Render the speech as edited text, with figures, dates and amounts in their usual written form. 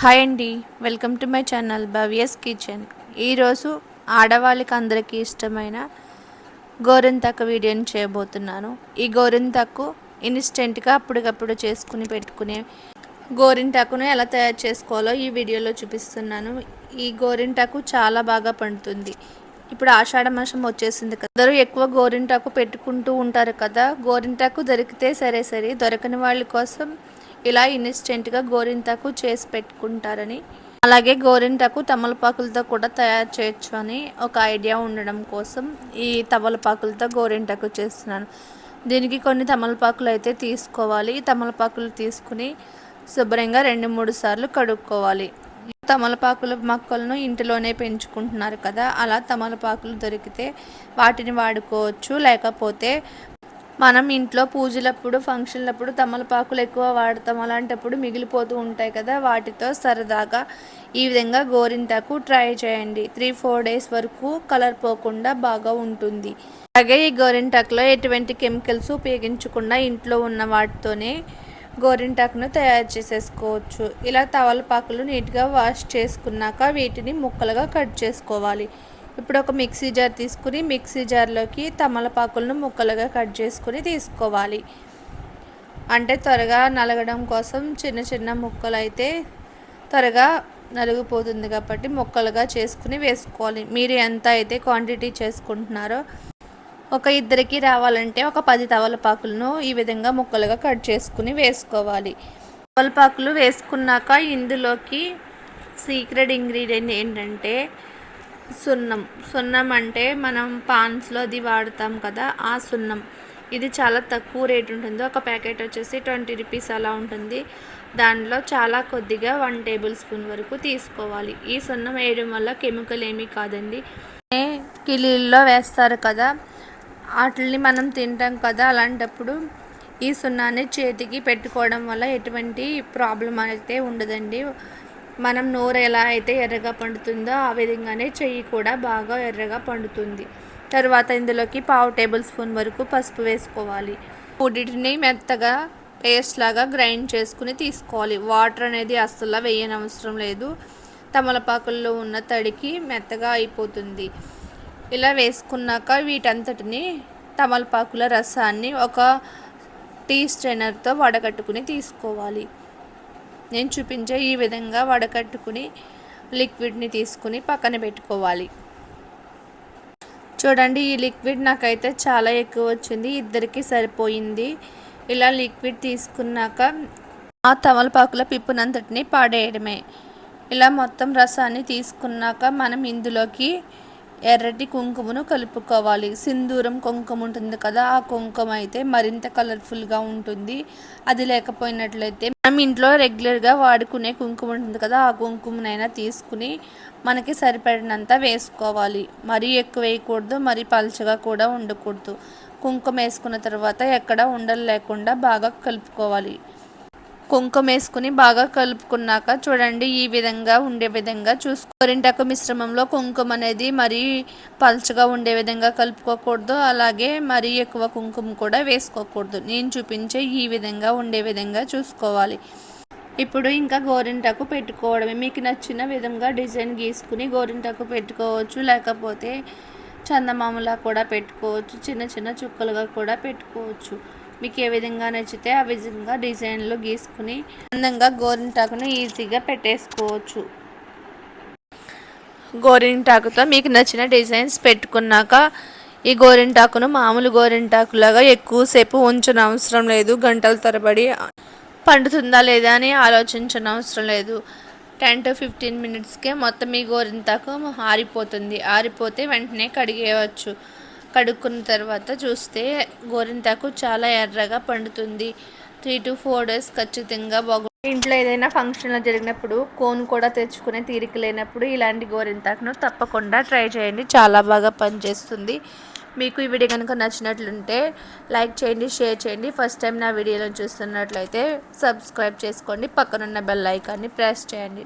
Hi అండి, welcome to my channel Bhavya's kitchen. ఈరోజు ఆడవాళ్ళకి అందరికీ ఇష్టమైన గోరింటాకు వీడియోని చేయబోతున్నాను. ఈ గోరింటాకు ఇన్స్టెంట్గా అప్పటికప్పుడు చేసుకుని పెట్టుకునే గోరింటాకును ఎలా తయారు చేసుకోవాలో ఈ వీడియోలో చూపిస్తున్నాను. ఈ గోరింటాకు చాలా బాగా పండుతుంది. ఇప్పుడు ఆషాఢ మాసం వచ్చేసింది కదా, అందరూ ఎక్కువ గోరింటాకు పెట్టుకుంటూ ఉంటారు కదా. గోరింటాకు దొరికితే సరే, దొరకని వాళ్ళ కోసం ఇలా ఇన్స్టెంట్గా గోరింటాకు చేసి పెట్టుకుంటారని, అలాగే గోరింటాకు తమలపాకులతో కూడా తయారు చేయొచ్చు అని ఒక ఐడియా ఉండడం కోసం ఈ తమలపాకులతో గోరింటాకు చేస్తున్నాను. దీనికి కొన్ని తమలపాకులు అయితే తీసుకోవాలి. తమలపాకులు తీసుకుని శుభ్రంగా 2-3 సార్లు కడుక్కోవాలి. తమలపాకుల మొక్కలను ఇంటిలోనే పెంచుకుంటున్నారు కదా, అలా తమలపాకులు దొరికితే వాటిని వాడుకోవచ్చు. లేకపోతే మనం ఇంట్లో పూజలప్పుడు, ఫంక్షన్లప్పుడు తమలపాకులు ఎక్కువ వాడతాం. అలాంటప్పుడు మిగిలిపోతూ ఉంటాయి కదా, వాటితో సరదాగా ఈ విధంగా గోరింటాకు ట్రై చేయండి. 3-4 డేస్ వరకు కలర్ పోకుండా బాగా ఉంటుంది. అలాగే ఈ గోరింటాకులో ఎటువంటి కెమికల్స్ ఉపయోగించకుండా ఇంట్లో ఉన్న వాటితోనే గోరింటాకును తయారు చేసేసుకోవచ్చు. ఇలా తమలపాకులు నీట్గా వాష్ చేసుకున్నాక వీటిని ముక్కలుగా కట్ చేసుకోవాలి. ఇప్పుడు ఒక మిక్సీ జార్ తీసుకుని మిక్సీ జార్లోకి తమలపాకులను ముక్కలుగా కట్ చేసుకుని తీసుకోవాలి. అంటే త్వరగా నలగడం కోసం చిన్న ముక్కలు అయితే త్వరగా నలిగిపోతుంది కాబట్టి ముక్కలుగా చేసుకుని వేసుకోవాలి. మీరు ఎంత అయితే క్వాంటిటీ చేసుకుంటున్నారో, ఒక ఇద్దరికి రావాలంటే ఒక 10 తమలపాకులను ఈ విధంగా ముక్కలుగా కట్ చేసుకుని వేసుకోవాలి. తమలపాకులు వేసుకున్నాక ఇందులోకి సీక్రెట్ ఇంగ్రీడియంట్ ఏంటంటే సున్నం అంటే మనం పాన్స్లో అది వాడతాం కదా, ఆ సున్నం. ఇది చాలా తక్కువ రేట్ ఉంటుంది. ఒక ప్యాకెట్ వచ్చేసి 20 రూపీస్ అలా ఉంటుంది. దానిలో చాలా కొద్దిగా 1 టేబుల్ స్పూన్ వరకు తీసుకోవాలి. ఈ సున్నం వేయడం వల్ల కెమికల్ ఏమీ కాదండి. కిలీల్లో వేస్తారు కదా, వాటిని మనం తింటాం కదా, అలాంటప్పుడు ఈ సున్నాన్ని చేతికి పెట్టుకోవడం వల్ల ఎటువంటి ప్రాబ్లం అయితే ఉండదండి. మనం నోరు ఎలా అయితే ఎర్రగా పండుతుందో ఆ విధంగానే చెయ్యి కూడా బాగా ఎర్రగా పండుతుంది. తర్వాత ఇందులోకి 1/2 టేబుల్ స్పూన్ వరకు పసుపు వేసుకోవాలి. వీటిని మెత్తగా పేస్ట్ లాగా గ్రైండ్ చేసుకుని తీసుకోవాలి. వాటర్ అనేది అస్సలు వేయనవసరం లేదు. తమలపాకుల్లో ఉన్న తడికి మెత్తగా అయిపోతుంది. ఇలా వేసుకున్నాక వీటంతటిని తమలపాకుల రసాన్ని ఒక టీ స్ట్రైనర్తో వడగట్టుకుని తీసుకోవాలి. నేను చూపించే ఈ విధంగా వడకట్టుకుని లిక్విడ్ని తీసుకుని పక్కన పెట్టుకోవాలి. చూడండి, ఈ లిక్విడ్ నాకైతే చాలా ఎక్కువ వచ్చింది, ఇద్దరికి సరిపోయింది. ఇలా లిక్విడ్ తీసుకున్నాక ఆ తమలపాకుల పిప్పునంతటిని పాడేయడమే. ఇలా మొత్తం రసాన్ని తీసుకున్నాక మనం ఇందులోకి ఎర్రటి కుంకుమను కలుపుకోవాలి. సింధూరం కుంకుమ ఉంటుంది కదా, ఆ కుంకుమ అయితే మరింత కలర్ఫుల్గా ఉంటుంది. అది లేకపోయినట్లయితే మనం ఇంట్లో రెగ్యులర్గా వాడుకునే కుంకుమ ఉంటుంది కదా, ఆ కుంకుమనైనా తీసుకుని మనకి సరిపడినంత వేసుకోవాలి. మరీ ఎక్కువ వేయకూడదు, మరీ పల్చగా కూడా ఉండకూడదు. కుంకుమ వేసుకున్న తర్వాత ఎక్కడ ఉండలు లేకుండా బాగా కలుపుకోవాలి. కుంకుమ వేసుకుని బాగా కలుపుకున్నాక చూడండి, ఈ విధంగా ఉండే విధంగా గోరింటాకు మిశ్రమంలో కుంకుమ అనేది మరీ పల్చగా ఉండే విధంగా కలుపుకోకూడదు, అలాగే మరీ ఎక్కువ కుంకుమ కూడా వేసుకోకూడదు. నేను చూపించే ఈ విధంగా ఉండే విధంగా చూసుకోవాలి. ఇప్పుడు ఇంకా గోరింటాకు పెట్టుకోవడమే. మీకు నచ్చిన విధంగా డిజైన్ గీసుకుని గోరింటాకు పెట్టుకోవచ్చు. లేకపోతే చందమామలా కూడా పెట్టుకోవచ్చు, చిన్న చుక్కలుగా కూడా పెట్టుకోవచ్చు. మీకు ఏ విధంగా నచ్చితే ఆ విధంగా డిజైన్లు గీసుకుని అందంగా గోరింటాకును ఈజీగా పెట్టేసుకోవచ్చు. గోరింటాకుతో మీకు నచ్చిన డిజైన్స్ పెట్టుకున్నాక ఈ గోరింటాకును మామూలు గోరింటాకులాగా ఎక్కువసేపు ఉంచనవసరం లేదు. గంటల తరబడి పండుతుందా లేదా అని ఆలోచించనవసరం లేదు. 10 to 15 మినిట్స్కే మొత్తం ఈ గోరింటాకు ఆరిపోతుంది. ఆరిపోతే వెంటనే కడిగేయవచ్చు. కడుక్కున్న తర్వాత చూస్తే గోరింటాకు చాలా ఎర్రగా పండుతుంది. 3 to 4 డేస్ ఖచ్చితంగా బాగుంటుంది. ఇంట్లో ఏదైనా ఫంక్షన్లో జరిగినప్పుడు కోన్ కూడా తెచ్చుకునే తీరిక లేనప్పుడు ఇలాంటి గోరింటాకును తప్పకుండా ట్రై చేయండి, చాలా బాగా పనిచేస్తుంది. మీకు ఈ వీడియో కనుక నచ్చినట్లుంటే లైక్ చేయండి, షేర్ చేయండి. ఫస్ట్ టైం నా వీడియోలను చూస్తున్నట్లయితే సబ్స్క్రైబ్ చేసుకోండి. పక్కనున్న బెల్ ఐకాన్ని ప్రెస్ చేయండి.